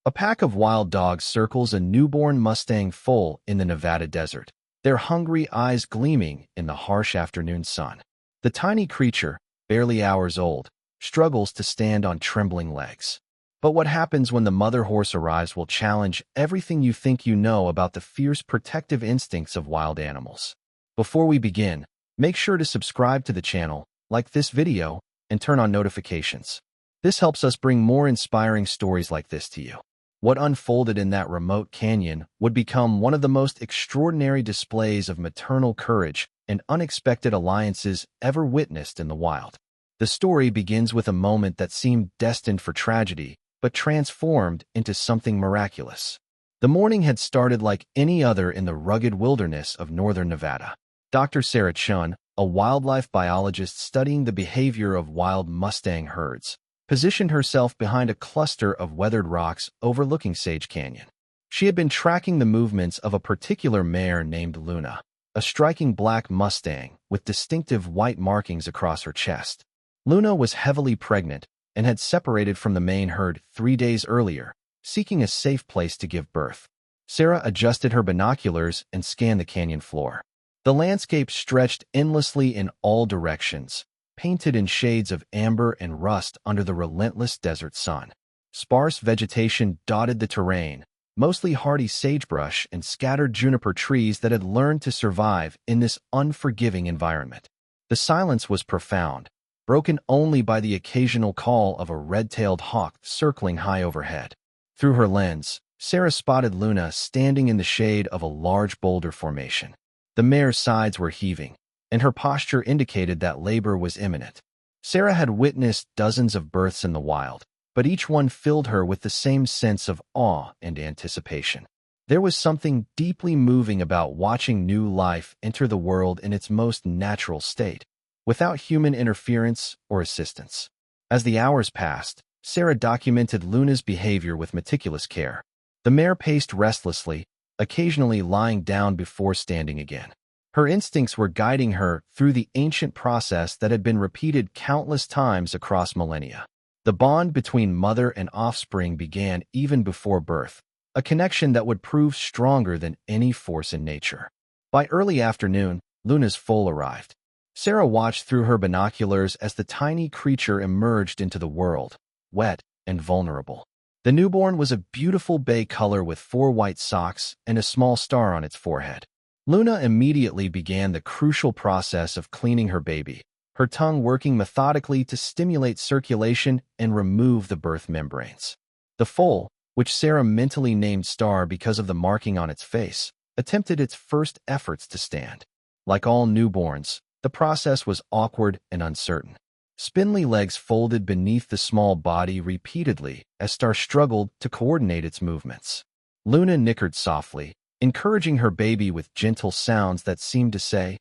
A pack of wild dogs circles a newborn Mustang foal in the Nevada desert, their hungry eyes gleaming in the harsh afternoon sun. The tiny creature, barely hours old, struggles to stand on trembling legs. But what happens when the mother horse arrives will challenge everything you think you know about the fierce protective instincts of wild animals. Before we begin, make sure to subscribe to the channel, like this video, and turn on notifications. This helps us bring more inspiring stories like this to you. What unfolded in that remote canyon would become one of the most extraordinary displays of maternal courage and unexpected alliances ever witnessed in the wild. The story begins with a moment that seemed destined for tragedy, but transformed into something miraculous. The morning had started like any other in the rugged wilderness of northern Nevada. Dr. Sarah Chun, a wildlife biologist studying the behavior of wild Mustang herds, positioned herself behind a cluster of weathered rocks overlooking Sage Canyon. She had been tracking the movements of a particular mare named Luna, a striking black Mustang with distinctive white markings across her chest. Luna was heavily pregnant and had separated from the main herd 3 days earlier, seeking a safe place to give birth. Sarah adjusted her binoculars and scanned the canyon floor. The landscape stretched endlessly in all directions, painted in shades of amber and rust under the relentless desert sun. Sparse vegetation dotted the terrain, mostly hardy sagebrush and scattered juniper trees that had learned to survive in this unforgiving environment. The silence was profound, broken only by the occasional call of a red-tailed hawk circling high overhead. Through her lens, Sarah spotted Luna standing in the shade of a large boulder formation. The mare's sides were heaving, and her posture indicated that labor was imminent. Sarah had witnessed dozens of births in the wild, but each one filled her with the same sense of awe and anticipation. There was something deeply moving about watching new life enter the world in its most natural state, without human interference or assistance. As the hours passed, Sarah documented Luna's behavior with meticulous care. The mare paced restlessly, occasionally lying down before standing again. Her instincts were guiding her through the ancient process that had been repeated countless times across millennia. The bond between mother and offspring began even before birth, a connection that would prove stronger than any force in nature. By early afternoon, Luna's foal arrived. Sarah watched through her binoculars as the tiny creature emerged into the world, wet and vulnerable. The newborn was a beautiful bay color with 4 white socks and a small star on its forehead. Luna immediately began the crucial process of cleaning her baby, her tongue working methodically to stimulate circulation and remove the birth membranes. The foal, which Sarah mentally named Star because of the marking on its face, attempted its first efforts to stand. Like all newborns, the process was awkward and uncertain. Spindly legs folded beneath the small body repeatedly as Star struggled to coordinate its movements. Luna nickered softly, encouraging her baby with gentle sounds that seemed to say,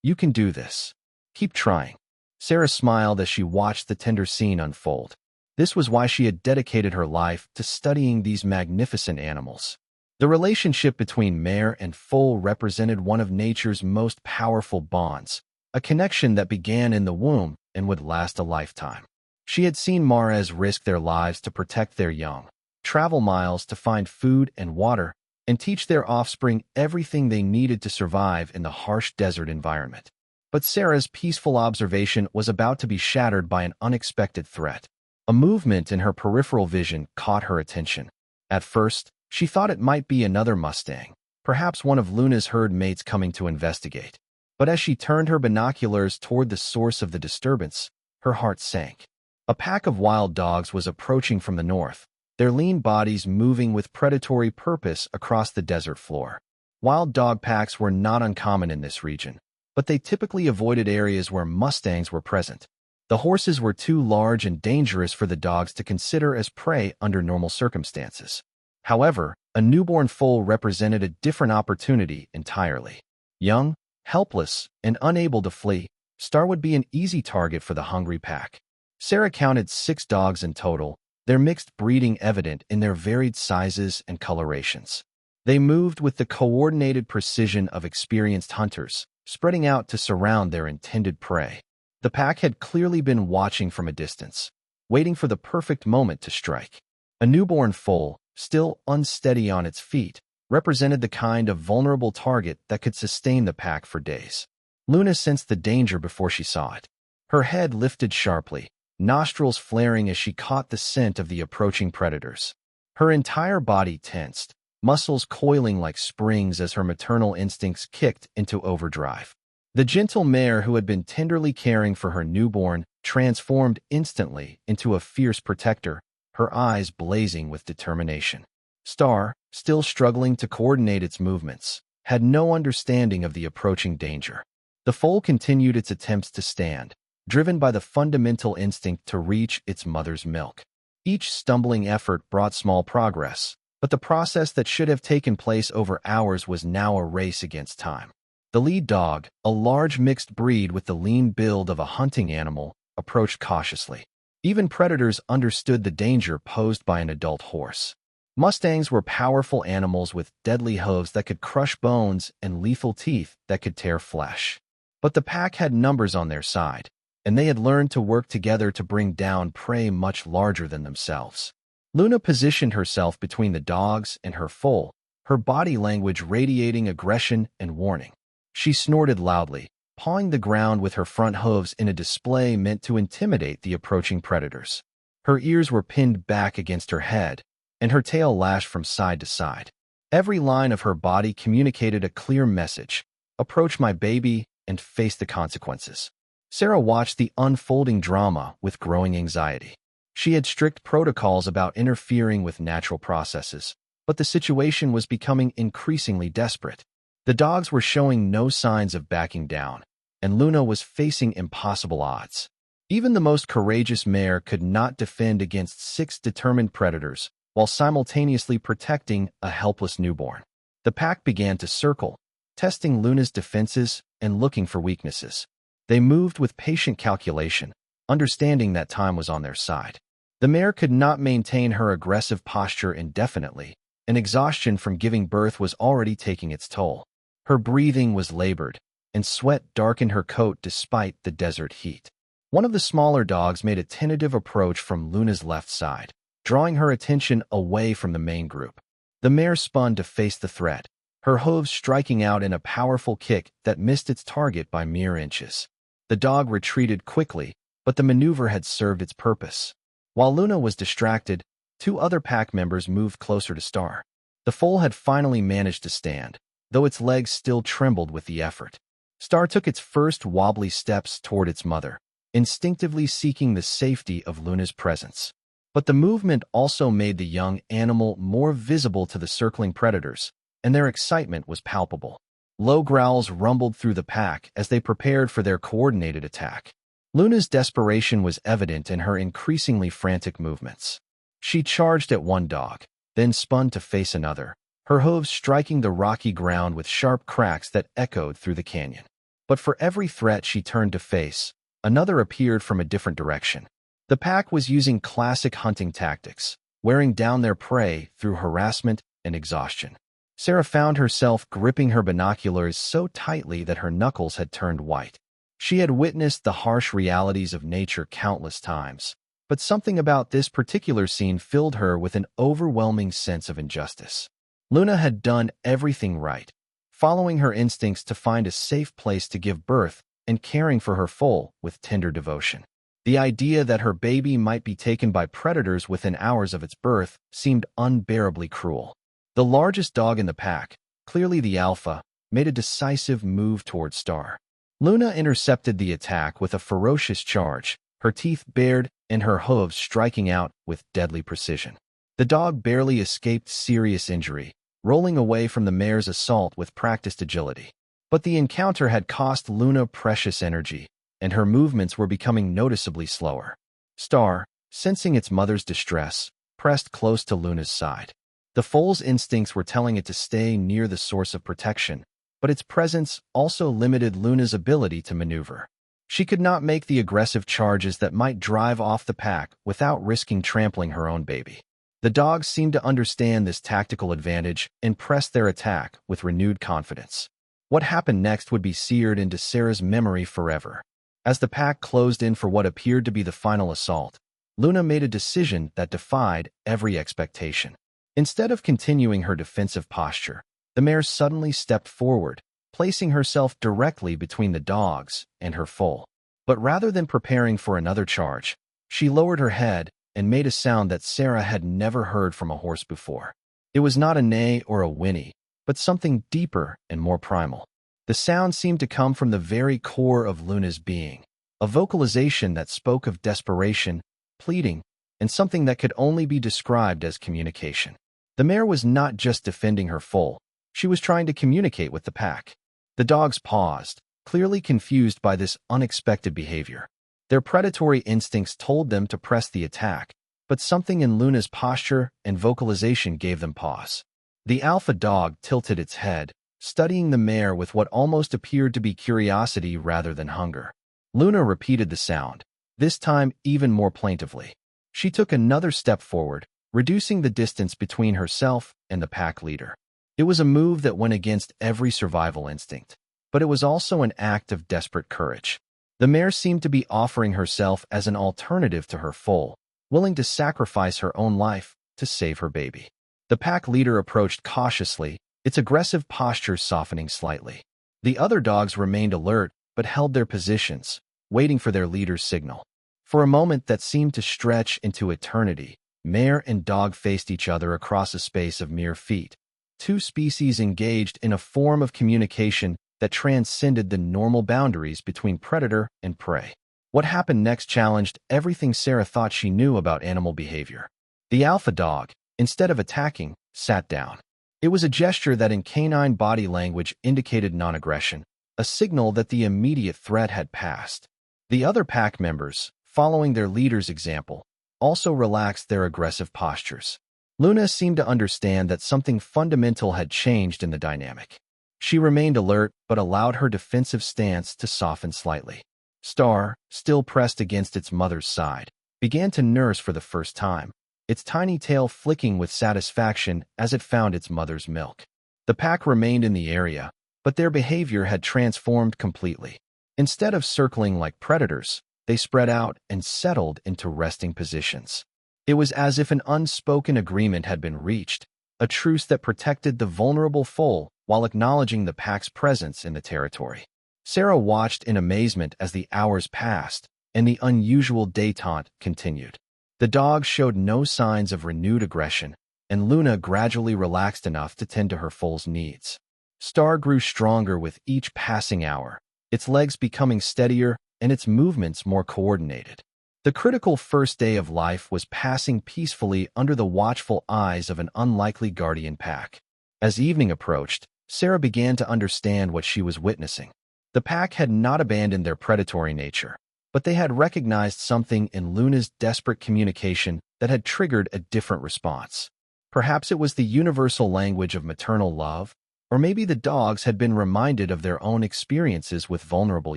"You can do this. Keep trying." Sarah smiled as she watched the tender scene unfold. This was why she had dedicated her life to studying these magnificent animals. The relationship between mare and foal represented one of nature's most powerful bonds, a connection that began in the womb and would last a lifetime. She had seen mares risk their lives to protect their young, travel miles to find food and water, and teach their offspring everything they needed to survive in the harsh desert environment. But Sarah's peaceful observation was about to be shattered by an unexpected threat. A movement in her peripheral vision caught her attention. At first, she thought it might be another Mustang, perhaps one of Luna's herd mates coming to investigate. But as she turned her binoculars toward the source of the disturbance, her heart sank. A pack of wild dogs was approaching from the north, their lean bodies moving with predatory purpose across the desert floor. Wild dog packs were not uncommon in this region, but they typically avoided areas where Mustangs were present. The horses were too large and dangerous for the dogs to consider as prey under normal circumstances. However, a newborn foal represented a different opportunity entirely. Young, helpless, and unable to flee, Star would be an easy target for the hungry pack. Sarah counted 6 dogs in total, their mixed breeding evident in their varied sizes and colorations. They moved with the coordinated precision of experienced hunters, spreading out to surround their intended prey. The pack had clearly been watching from a distance, waiting for the perfect moment to strike. A newborn foal, still unsteady on its feet, represented the kind of vulnerable target that could sustain the pack for days. Luna sensed the danger before she saw it. Her head lifted sharply, nostrils flaring as she caught the scent of the approaching predators. Her entire body tensed, muscles coiling like springs as her maternal instincts kicked into overdrive. The gentle mare who had been tenderly caring for her newborn transformed instantly into a fierce protector, her eyes blazing with determination. Star, still struggling to coordinate its movements, had no understanding of the approaching danger. The foal continued its attempts to stand, driven by the fundamental instinct to reach its mother's milk. Each stumbling effort brought small progress, but the process that should have taken place over hours was now a race against time. The lead dog, a large mixed breed with the lean build of a hunting animal, approached cautiously. Even predators understood the danger posed by an adult horse. Mustangs were powerful animals with deadly hooves that could crush bones and lethal teeth that could tear flesh. But the pack had numbers on their side, and they had learned to work together to bring down prey much larger than themselves. Luna positioned herself between the dogs and her foal, her body language radiating aggression and warning. She snorted loudly, pawing the ground with her front hooves in a display meant to intimidate the approaching predators. Her ears were pinned back against her head, and her tail lashed from side to side. Every line of her body communicated a clear message: approach my baby and face the consequences. Sarah watched the unfolding drama with growing anxiety. She had strict protocols about interfering with natural processes, but the situation was becoming increasingly desperate. The dogs were showing no signs of backing down, and Luna was facing impossible odds. Even the most courageous mare could not defend against 6 determined predators while simultaneously protecting a helpless newborn. The pack began to circle, testing Luna's defenses and looking for weaknesses. They moved with patient calculation, understanding that time was on their side. The mare could not maintain her aggressive posture indefinitely, and exhaustion from giving birth was already taking its toll. Her breathing was labored, and sweat darkened her coat despite the desert heat. One of the smaller dogs made a tentative approach from Luna's left side, drawing her attention away from the main group. The mare spun to face the threat, her hooves striking out in a powerful kick that missed its target by mere inches. The dog retreated quickly, but the maneuver had served its purpose. While Luna was distracted, 2 other pack members moved closer to Star. The foal had finally managed to stand, though its legs still trembled with the effort. Star took its first wobbly steps toward its mother, instinctively seeking the safety of Luna's presence. But the movement also made the young animal more visible to the circling predators, and their excitement was palpable. Low growls rumbled through the pack as they prepared for their coordinated attack. Luna's desperation was evident in her increasingly frantic movements. She charged at one dog, then spun to face another, her hooves striking the rocky ground with sharp cracks that echoed through the canyon. But for every threat she turned to face, another appeared from a different direction. The pack was using classic hunting tactics, wearing down their prey through harassment and exhaustion. Sarah found herself gripping her binoculars so tightly that her knuckles had turned white. She had witnessed the harsh realities of nature countless times, but something about this particular scene filled her with an overwhelming sense of injustice. Luna had done everything right, following her instincts to find a safe place to give birth and caring for her foal with tender devotion. The idea that her baby might be taken by predators within hours of its birth seemed unbearably cruel. The largest dog in the pack, clearly the alpha, made a decisive move toward Star. Luna intercepted the attack with a ferocious charge, her teeth bared and her hooves striking out with deadly precision. The dog barely escaped serious injury, rolling away from the mare's assault with practiced agility. But the encounter had cost Luna precious energy, and her movements were becoming noticeably slower. Star, sensing its mother's distress, pressed close to Luna's side. The foal's instincts were telling it to stay near the source of protection, but its presence also limited Luna's ability to maneuver. She could not make the aggressive charges that might drive off the pack without risking trampling her own baby. The dogs seemed to understand this tactical advantage and pressed their attack with renewed confidence. What happened next would be seared into Sarah's memory forever. As the pack closed in for what appeared to be the final assault, Luna made a decision that defied every expectation. Instead of continuing her defensive posture, the mare suddenly stepped forward, placing herself directly between the dogs and her foal. But rather than preparing for another charge, she lowered her head and made a sound that Sarah had never heard from a horse before. It was not a neigh or a whinny, but something deeper and more primal. The sound seemed to come from the very core of Luna's being, a vocalization that spoke of desperation, pleading, and something that could only be described as communication. The mare was not just defending her foal, she was trying to communicate with the pack. The dogs paused, clearly confused by this unexpected behavior. Their predatory instincts told them to press the attack, but something in Luna's posture and vocalization gave them pause. The alpha dog tilted its head, studying the mare with what almost appeared to be curiosity rather than hunger. Luna repeated the sound, this time even more plaintively. She took another step forward, reducing the distance between herself and the pack leader. It was a move that went against every survival instinct, but it was also an act of desperate courage. The mare seemed to be offering herself as an alternative to her foal, willing to sacrifice her own life to save her baby. The pack leader approached cautiously, its aggressive posture softening slightly. The other dogs remained alert but held their positions, waiting for their leader's signal. For a moment that seemed to stretch into eternity, mare and dog faced each other across a space of mere feet. Two species engaged in a form of communication that transcended the normal boundaries between predator and prey. What happened next challenged everything Sarah thought she knew about animal behavior. The alpha dog, instead of attacking, sat down. It was a gesture that in canine body language indicated non-aggression, a signal that the immediate threat had passed. The other pack members, following their leader's example, also relaxed their aggressive postures. Luna seemed to understand that something fundamental had changed in the dynamic. She remained alert but allowed her defensive stance to soften slightly. Star, still pressed against its mother's side, began to nurse for the first time, its tiny tail flicking with satisfaction as it found its mother's milk. The pack remained in the area, but their behavior had transformed completely. Instead of circling like predators, they spread out and settled into resting positions. It was as if an unspoken agreement had been reached, a truce that protected the vulnerable foal while acknowledging the pack's presence in the territory. Sarah watched in amazement as the hours passed and the unusual détente continued. The dogs showed no signs of renewed aggression, and Luna gradually relaxed enough to tend to her foal's needs. Star grew stronger with each passing hour, its legs becoming steadier and its movements more coordinated. The critical first day of life was passing peacefully under the watchful eyes of an unlikely guardian pack. As evening approached, Sarah began to understand what she was witnessing. The pack had not abandoned their predatory nature, but they had recognized something in Luna's desperate communication that had triggered a different response. Perhaps it was the universal language of maternal love, or maybe the dogs had been reminded of their own experiences with vulnerable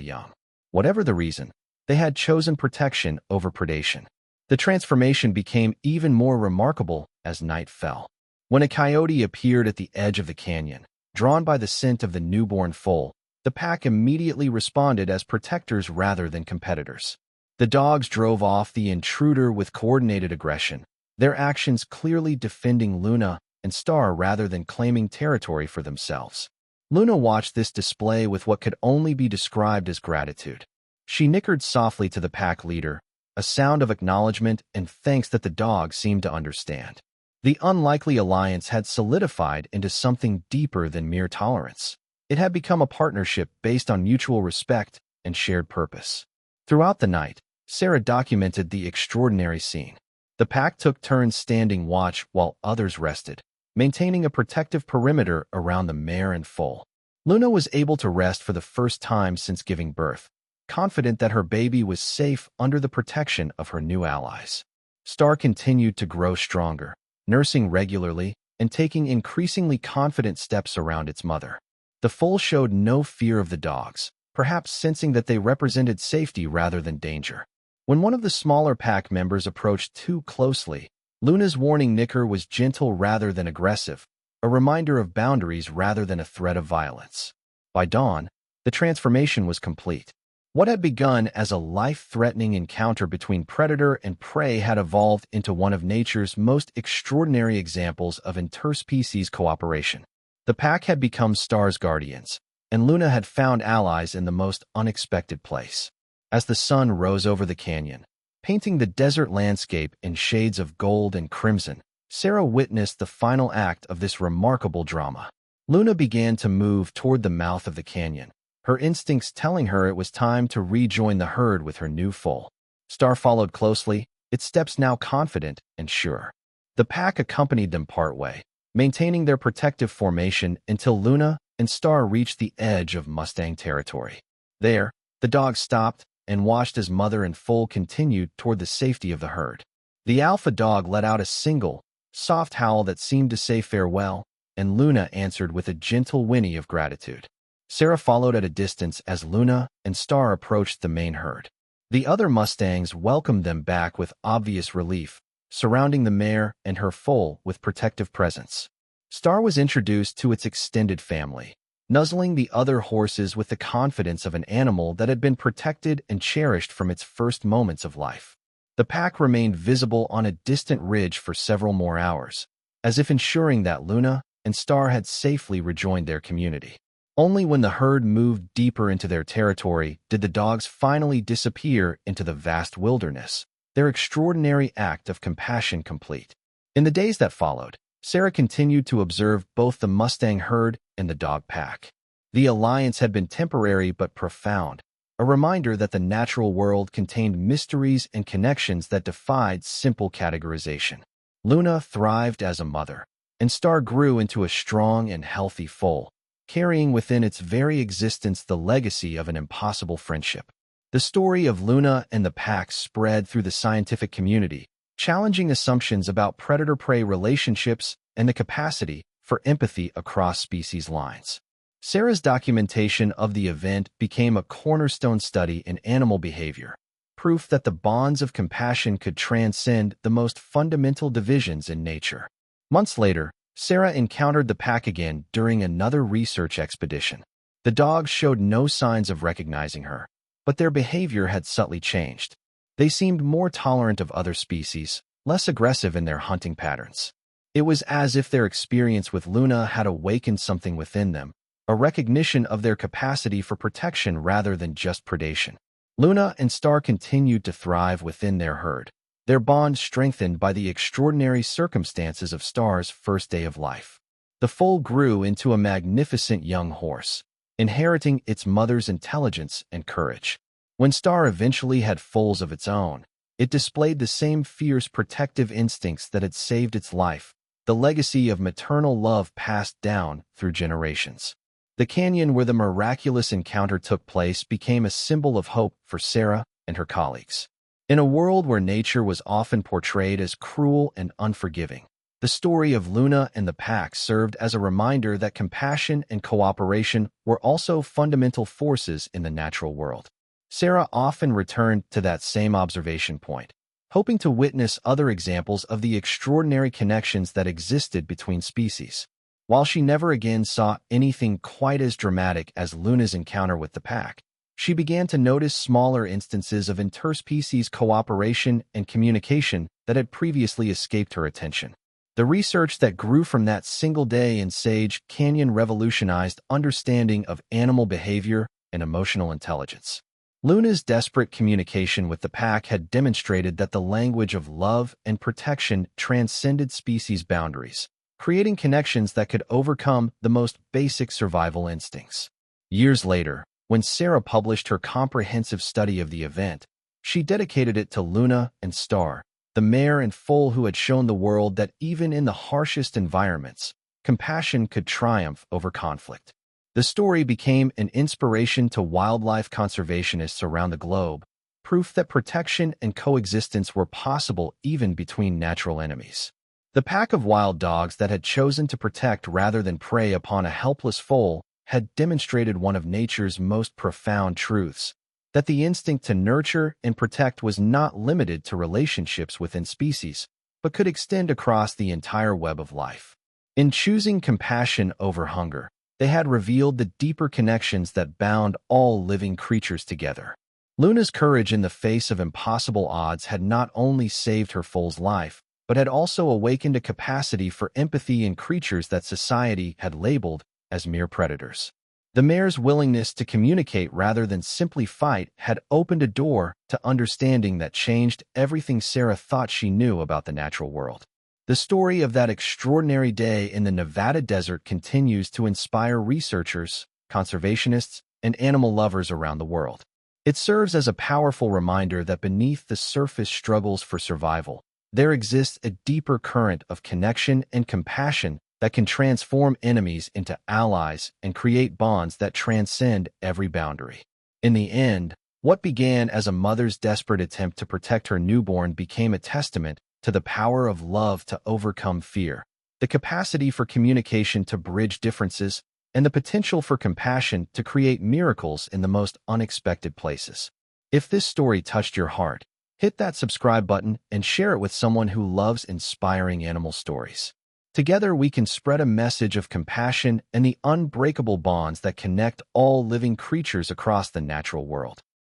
young. Whatever the reason, they had chosen protection over predation. The transformation became even more remarkable as night fell. When a coyote appeared at the edge of the canyon, drawn by the scent of the newborn foal, the pack immediately responded as protectors rather than competitors. The dogs drove off the intruder with coordinated aggression, their actions clearly defending Luna and Star rather than claiming territory for themselves. Luna watched this display with what could only be described as gratitude. She nickered softly to the pack leader, a sound of acknowledgement and thanks that the dog seemed to understand. The unlikely alliance had solidified into something deeper than mere tolerance. It had become a partnership based on mutual respect and shared purpose. Throughout the night, Sarah documented the extraordinary scene. The pack took turns standing watch while others rested, maintaining a protective perimeter around the mare and foal. Luna was able to rest for the first time since giving birth, confident that her baby was safe under the protection of her new allies. Star continued to grow stronger, nursing regularly and taking increasingly confident steps around its mother. The foal showed no fear of the dogs, perhaps sensing that they represented safety rather than danger. When one of the smaller pack members approached too closely, Luna's warning nicker was gentle rather than aggressive, a reminder of boundaries rather than a threat of violence. By dawn, the transformation was complete. What had begun as a life-threatening encounter between predator and prey had evolved into one of nature's most extraordinary examples of interspecies cooperation. The pack had become Star's guardians, and Luna had found allies in the most unexpected place. As the sun rose over the canyon, painting the desert landscape in shades of gold and crimson, Sarah witnessed the final act of this remarkable drama. Luna began to move toward the mouth of the canyon, her instincts telling her it was time to rejoin the herd with her new foal. Star followed closely, its steps now confident and sure. The pack accompanied them partway, maintaining their protective formation until Luna and Star reached the edge of Mustang territory. There, the dog stopped and watched as mother and foal continued toward the safety of the herd. The alpha dog let out a single, soft howl that seemed to say farewell, and Luna answered with a gentle whinny of gratitude. Sarah followed at a distance as Luna and Star approached the main herd. The other Mustangs welcomed them back with obvious relief, surrounding the mare and her foal with protective presence. Star was introduced to its extended family, nuzzling the other horses with the confidence of an animal that had been protected and cherished from its first moments of life. The pack remained visible on a distant ridge for several more hours, as if ensuring that Luna and Star had safely rejoined their community. Only when the herd moved deeper into their territory did the dogs finally disappear into the vast wilderness, their extraordinary act of compassion complete. In the days that followed, Sarah continued to observe both the Mustang herd and the dog pack. The alliance had been temporary but profound, a reminder that the natural world contained mysteries and connections that defied simple categorization. Luna thrived as a mother, and Star grew into a strong and healthy foal, carrying within its very existence the legacy of an impossible friendship. The story of Luna and the pack spread through the scientific community, challenging assumptions about predator-prey relationships and the capacity for empathy across species lines. Sarah's documentation of the event became a cornerstone study in animal behavior, proof that the bonds of compassion could transcend the most fundamental divisions in nature. Months later, Sarah encountered the pack again during another research expedition. The dogs showed no signs of recognizing her, but their behavior had subtly changed. They seemed more tolerant of other species, less aggressive in their hunting patterns. It was as if their experience with Luna had awakened something within them, a recognition of their capacity for protection rather than just predation. Luna and Star continued to thrive within their herd, their bond strengthened by the extraordinary circumstances of Star's first day of life. The foal grew into a magnificent young horse, inheriting its mother's intelligence and courage. When Star eventually had foals of its own, it displayed the same fierce protective instincts that had saved its life, the legacy of maternal love passed down through generations. The canyon where the miraculous encounter took place became a symbol of hope for Sarah and her colleagues. In a world where nature was often portrayed as cruel and unforgiving, the story of Luna and the pack served as a reminder that compassion and cooperation were also fundamental forces in the natural world. Sarah often returned to that same observation point, hoping to witness other examples of the extraordinary connections that existed between species. While she never again saw anything quite as dramatic as Luna's encounter with the pack, she began to notice smaller instances of interspecies cooperation and communication that had previously escaped her attention. The research that grew from that single day in Sage Canyon revolutionized understanding of animal behavior and emotional intelligence. Luna's desperate communication with the pack had demonstrated that the language of love and protection transcended species boundaries, creating connections that could overcome the most basic survival instincts. Years later, when Sarah published her comprehensive study of the event, she dedicated it to Luna and Star, the mare and foal who had shown the world that even in the harshest environments, compassion could triumph over conflict. The story became an inspiration to wildlife conservationists around the globe, proof that protection and coexistence were possible even between natural enemies. The pack of wild dogs that had chosen to protect rather than prey upon a helpless foal had demonstrated one of nature's most profound truths, that the instinct to nurture and protect was not limited to relationships within species, but could extend across the entire web of life. In choosing compassion over hunger, they had revealed the deeper connections that bound all living creatures together. Luna's courage in the face of impossible odds had not only saved her foal's life, but had also awakened a capacity for empathy in creatures that society had labeled as mere predators. The mare's willingness to communicate rather than simply fight had opened a door to understanding that changed everything Sarah thought she knew about the natural world. The story of that extraordinary day in the Nevada desert continues to inspire researchers, conservationists, and animal lovers around the world. It serves as a powerful reminder that beneath the surface struggles for survival, there exists a deeper current of connection and compassion that can transform enemies into allies and create bonds that transcend every boundary. In the end, what began as a mother's desperate attempt to protect her newborn became a testament to the power of love to overcome fear, the capacity for communication to bridge differences, and the potential for compassion to create miracles in the most unexpected places. If this story touched your heart, hit that subscribe button and share it with someone who loves inspiring animal stories. Together, we can spread a message of compassion and the unbreakable bonds that connect all living creatures across the natural world.